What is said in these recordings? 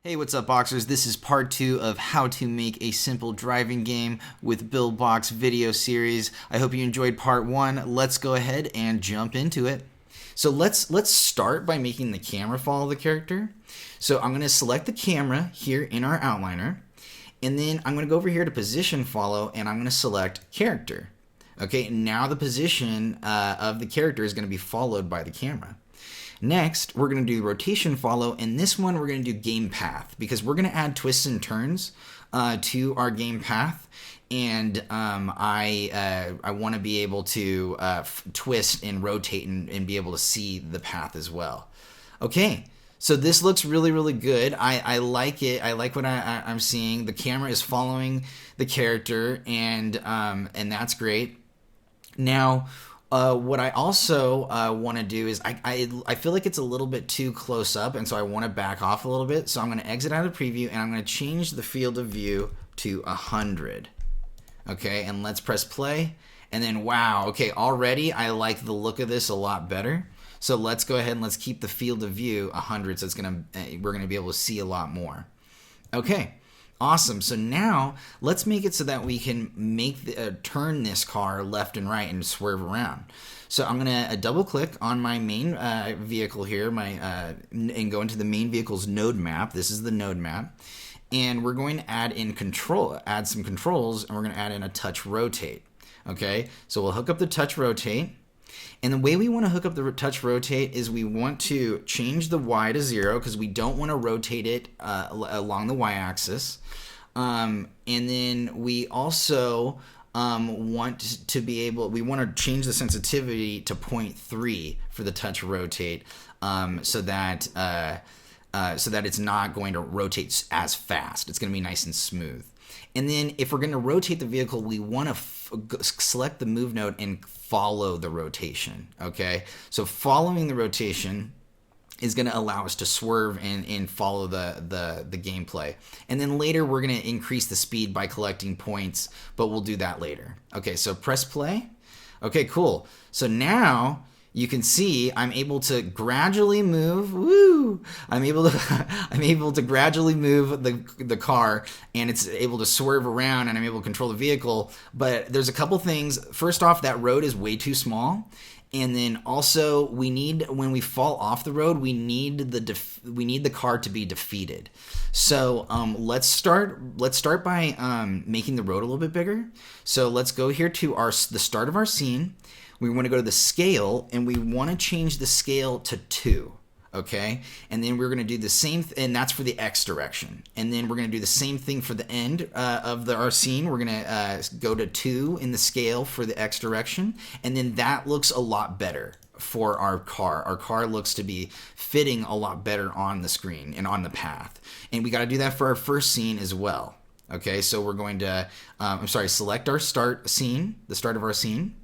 Hey, what's up, Boxers? This is part 2 of how to make a simple driving game with Buildbox video series. I hope you enjoyed part 1. Let's go ahead and jump into it. So let's start by making the camera follow the character. So I'm going to select the camera here in our outliner, and then I'm going to go over here to position follow, and I'm going to select character. Okay, now the position of the character is going to be followed by the camera. Next, we're going to do rotation follow, and this one we're going to do game path because we're going to add twists and turns to our game path, and I want to be able to twist and rotate and be able to see the path as well. Okay, so this looks really good. I like it. I like what I'm seeing. The camera is following the character, and that's great. Now, what I also want to do is I feel like it's a little bit too close up, and so I want to back off a little bit. So I'm going to exit out of preview, and I'm going to change the field of view to 100. Okay, and let's press play. And then, wow, okay, already I like the look of this a lot better. So let's go ahead and let's keep the field of view 100, so we're going to be able to see a lot more. Okay. Awesome. So now let's make it so that we can turn this car left and right and swerve around. So I'm going to double click on my main vehicle here, and go into the main vehicle's node map. This is the node map. And we're going to add some controls, and we're going to add in a touch rotate. Okay, so we'll hook up the touch rotate. And the way we want to hook up the touch rotate is we want to change the Y to 0 because we don't want to rotate it along the Y-axis. And then we also want to change the sensitivity to 0.3 for the touch rotate, so that it's not going to rotate as fast. It's going to be nice and smooth. And then if we're going to rotate the vehicle, we want to select the move node and follow the rotation. Okay, so following the rotation is going to allow us to swerve and follow the gameplay. And then later we're going to increase the speed by collecting points, but we'll do that later. Okay, so press play. Okay, cool. So now you can see I'm able to gradually move. Woo! I'm able to gradually move the car, and it's able to swerve around, and I'm able to control the vehicle. But there's a couple things. First off, that road is way too small, and then also when we fall off the road, we need the car to be defeated. So let's start by making the road a little bit bigger. So let's go here to the start of our scene. We want to go to the scale, and we want to change the scale to 2, okay? And then we're going to do the same, and that's for the X direction. And then we're going to do the same thing for the end of our scene. We're going to go to 2 in the scale for the X direction, and then that looks a lot better for our car. Our car looks to be fitting a lot better on the screen and on the path. And we got to do that for our first scene as well. Okay, so we're going to, select our start scene, the start of our scene,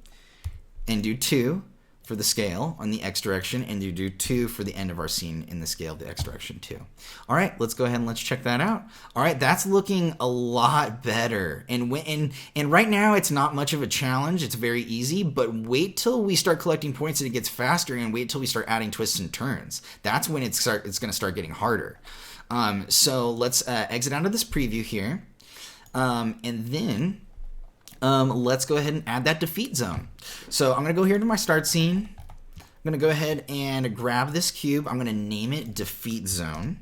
and do 2 for the scale on the X direction, and do 2 for the end of our scene in the scale of the X direction too. All right, let's go ahead and let's check that out. All right, that's looking a lot better. And right now it's not much of a challenge. It's very easy, but wait till we start collecting points and it gets faster, and wait till we start adding twists and turns. That's when it's going to start getting harder. So let's exit out of this preview here, and then let's go ahead and add that defeat zone. So I'm going to go here to my start scene. I'm going to go ahead and grab this cube. I'm going to name it defeat zone.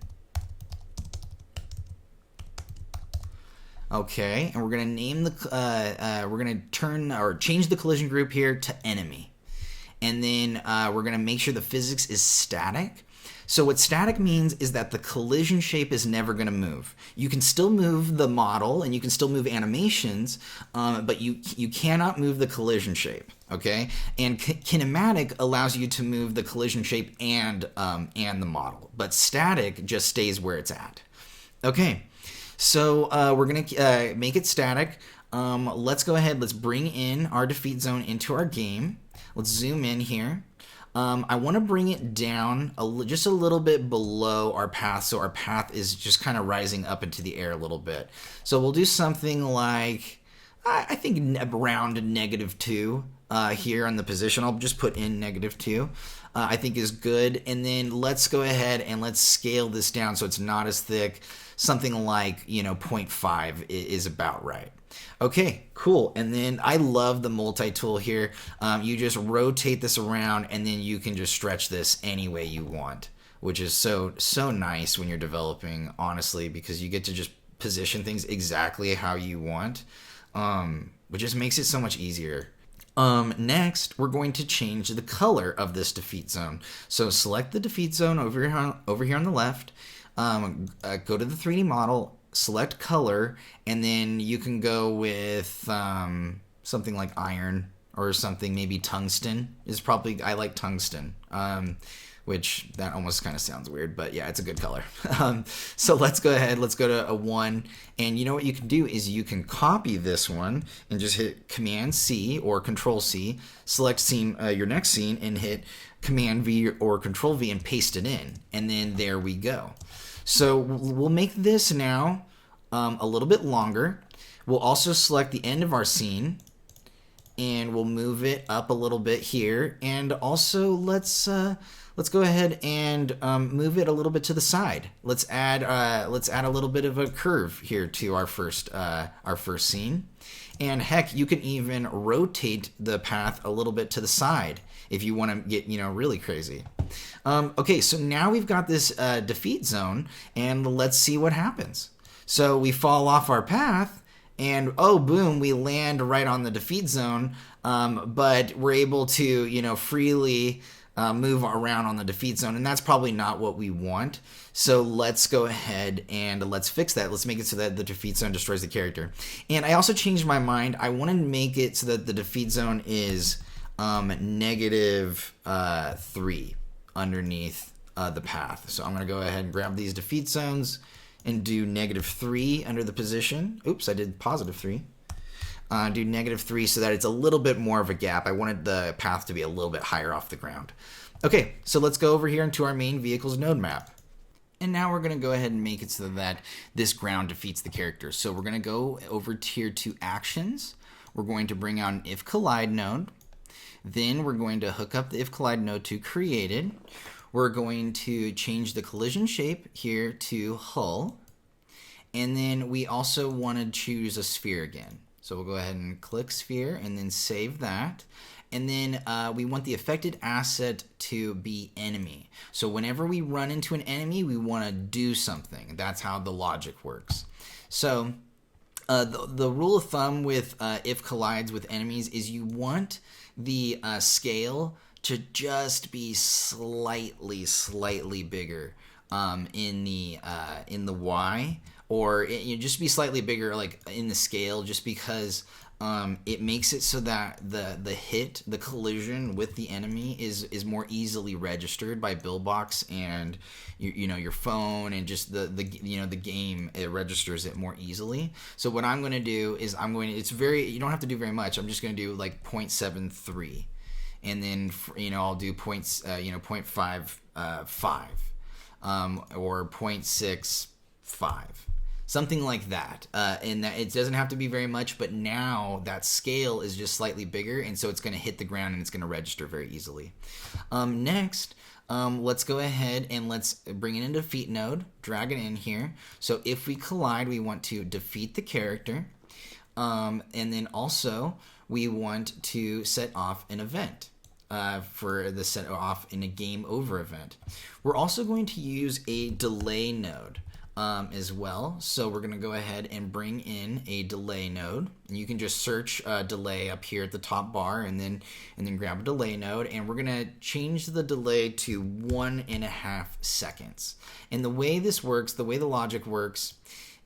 Okay, and we're going to name we're going to change the collision group here to enemy. And then we're going to make sure the physics is static. So what static means is that the collision shape is never going to move. You can still move the model, and you can still move animations, but you cannot move the collision shape. Okay, and kinematic allows you to move the collision shape and the model, but static just stays where it's at. Okay, so we're gonna make it static. Let's go ahead. Let's bring in our defeat zone into our game. Let's zoom in here. I want to bring it down just a little bit below our path, so our path is just kind of rising up into the air a little bit. So we'll do something like I think around -2 here on the position. I'll just put in -2. I think is good. And then let's go ahead and let's scale this down so it's not as thick. Something like, 0.5 is about right. Okay, cool. And then I love the multi-tool here. You just rotate this around and then you can just stretch this any way you want, which is so nice when you're developing, honestly, because you get to just position things exactly how you want, which just makes it so much easier. Next, we're going to change the color of this defeat zone. So select the defeat zone over here on the left, go to the 3D model, select color, and then you can go with something like iron or something, maybe tungsten is probably, I like tungsten, which that almost kind of sounds weird, but yeah, it's a good color. So let's go ahead, let's go to a 1, and you know what you can do is you can copy this one and just hit Command C or Control C, select scene, your next scene, and hit Command V or Control V and paste it in, and then there we go. So we'll make this now a little bit longer. We'll also select the end of our scene, and we'll move it up a little bit here, and also let's go ahead and move it a little bit to the side. Let's add a little bit of a curve here to our first scene, and heck, you can even rotate the path a little bit to the side if you want to get really crazy. Okay, so now we've got this defeat zone, and let's see what happens. So we fall off our path, and oh boom, we land right on the defeat zone, but we're able to freely move around on the defeat zone, and that's probably not what we want. So let's go ahead and let's fix that. Let's make it so that the defeat zone destroys the character. And I also changed my mind. I want to make it so that the defeat zone is -3 underneath the path. So I'm going to go ahead and grab these defeat zones and do -3 under the position. Oops, I did +3. Do -3 so that it's a little bit more of a gap. I wanted the path to be a little bit higher off the ground. Okay, so let's go over here into our main vehicles node map. And now we're going to go ahead and make it so that this ground defeats the character. So we're going to go over here to actions. We're going to bring out an if collide node. Then we're going to hook up the if collide node to created. We're going to change the collision shape here to hull. And then we also want to choose a sphere again. So we'll go ahead and click sphere and then save that. And then we want the affected asset to be enemy. So whenever we run into an enemy, we want to do something. That's how the logic works. So the rule of thumb with if collides with enemies is you want the scale to just be slightly bigger in the Y, or just be slightly bigger like in the scale, just because it makes it so that the collision with the enemy is more easily registered by Buildbox and your phone, and just the game, it registers it more easily. So what I'm going to do is you don't have to do very much. I'm just going to do like 0.73, and then I'll do 0.55 or 0.65. Something like that, and that it doesn't have to be very much, but now that scale is just slightly bigger, and so it's going to hit the ground and it's going to register very easily. Next, let's go ahead and let's bring it into defeat node, drag it in here. So if we collide, we want to defeat the character, and then also we want to set off an event. For the set off in a game over event. We're also going to use a delay node as well. So we're going to go ahead and bring in a delay node. And you can just search delay up here at the top bar, and then grab a delay node, and we're going to change the delay to 1.5 seconds. And the way this works, the way the logic works,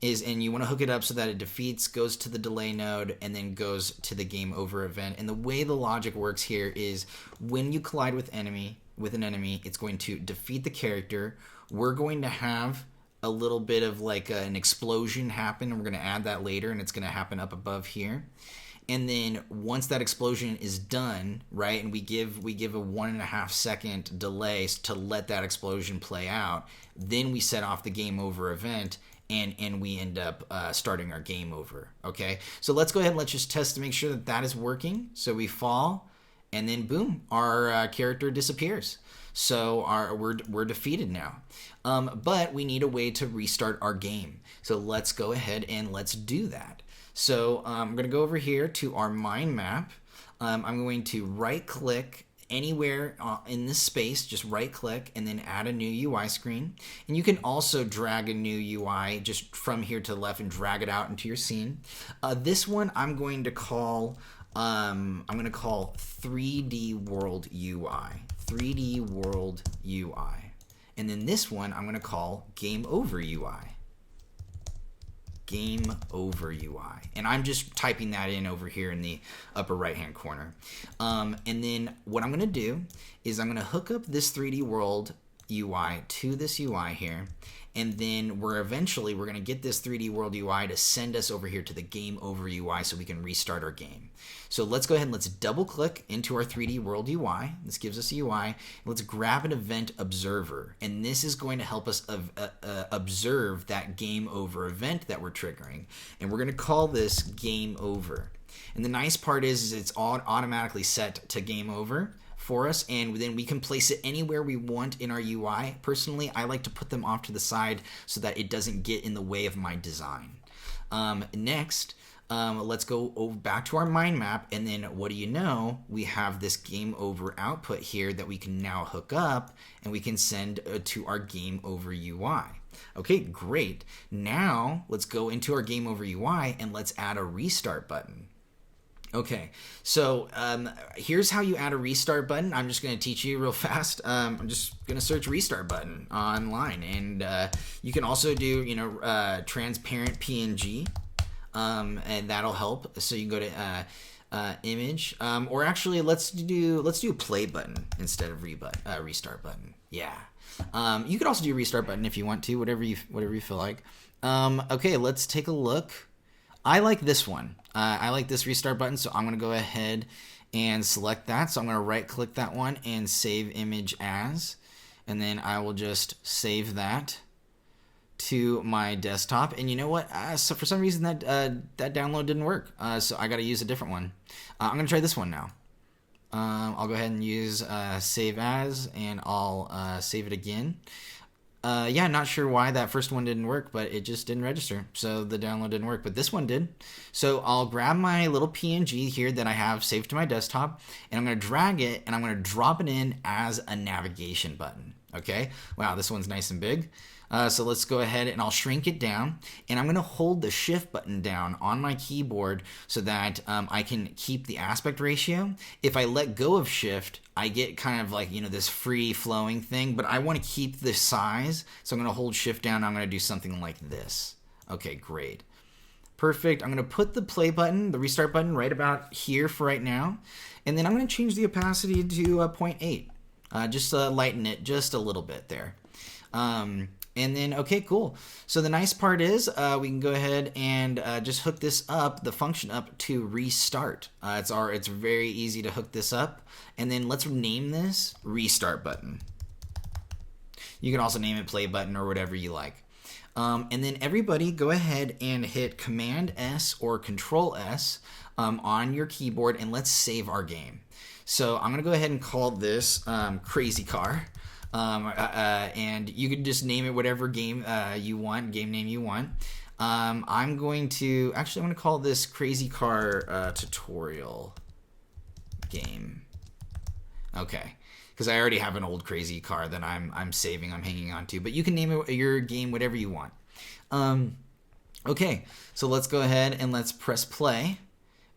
and you want to hook it up so that it defeats, goes to the delay node, and then goes to the game over event. And the way the logic works here is when you collide with an enemy, it's going to defeat the character. We're going to have a little bit of like an explosion happen, and we're going to add that later, and it's going to happen up above here. And then once that explosion is done, right, and we give a 1.5 second delay to let that explosion play out, then we set off the game over event, and we end up starting our game over. Okay, so let's go ahead and let's just test to make sure that that is working. So we fall, and then boom, our character disappears. So we're defeated now. But we need a way to restart our game. So let's go ahead and let's do that. So I'm going to go over here to our mind map. I'm going to right click anywhere in this space, just right click and then add a new UI screen. And you can also drag a new UI just from here to the left and drag it out into your scene. This one I'm going to call 3D World UI. 3D World UI. And then this one I'm going to call Game Over UI. Game Over UI. And I'm just typing that in over here in the upper right hand corner. And then what I'm going to do is I'm going to hook up this 3D World UI to this UI here, and then we're going to get this 3D World UI to send us over here to the Game Over UI so we can restart our game. So let's go ahead and let's double click into our 3D World UI. This gives us a UI. Let's grab an event observer, and this is going to help us observe that Game Over event that we're triggering, and we're going to call this Game Over. And the nice part is it's automatically set to Game Over for us, and then we can place it anywhere we want in our UI. Personally, I like to put them off to the side so that it doesn't get in the way of my design. Next, let's go back to our mind map, and then what do you know? We have this Game Over output here that we can now hook up, and we can send to our Game Over UI. Okay, great. Now, let's go into our Game Over UI, and let's add a restart button. Okay, so here's how you add a restart button. I'm just going to teach you real fast. I'm just going to search restart button online, and you can also do, transparent PNG, and that'll help. So you can go to image, or actually let's do a play button instead of restart button. Yeah, you could also do a restart button if you want to, whatever you feel like. Okay, let's take a look. I like this one. I like this restart button, so I'm going to go ahead and select that. So I'm going to right click that one and save image as, and then I will just save that to my desktop. And you know what? So for some reason that download didn't work. So I got to use a different one. I'm going to try this one now. I'll go ahead and use save as, and I'll save it again. Yeah, not sure why that first one didn't work, but it just didn't register. So the download didn't work, but this one did. So I'll grab my little PNG here that I have saved to my desktop, and I'm going to drag it, and I'm going to drop it in as a navigation button. Okay? Wow, this one's nice and big. So let's go ahead and I'll shrink it down, and I'm going to hold the shift button down on my keyboard so that I can keep the aspect ratio. If I let go of shift, I get kind of like, this free flowing thing, but I want to keep the size. So I'm going to hold shift down. I'm going to do something like this. Okay, great. Perfect. I'm going to put the play button, the restart button right about here for right now. And then I'm going to change the opacity to 0.8. Just lighten it just a little bit there. And then, okay, cool. So the nice part is we can go ahead and just hook this up, the function up to restart. It's very easy to hook this up. And then let's name this restart button. You can also name it play button or whatever you like. And then everybody go ahead and hit Command S or Control S on your keyboard, and let's save our game. So I'm going to go ahead and call this Crazy Car. And you can just name it whatever game you want, game name you want. I'm going to call this Crazy Car Tutorial Game. Okay, because I already have an old Crazy Car that I'm hanging on to. But you can name it your game whatever you want. Okay, so let's go ahead and let's press play.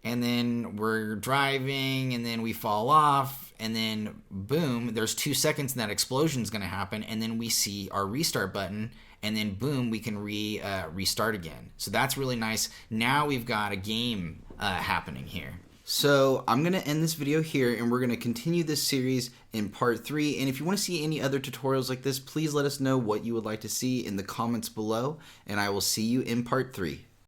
And then we're driving, and then we fall off, and then boom, there's 2 seconds and that explosion's going to happen, and then we see our restart button, and then boom, we can restart again. So that's really nice. Now we've got a game happening here. So I'm going to end this video here, and we're going to continue this series in part 3. And if you want to see any other tutorials like this, please let us know what you would like to see in the comments below, and I will see you in part 3.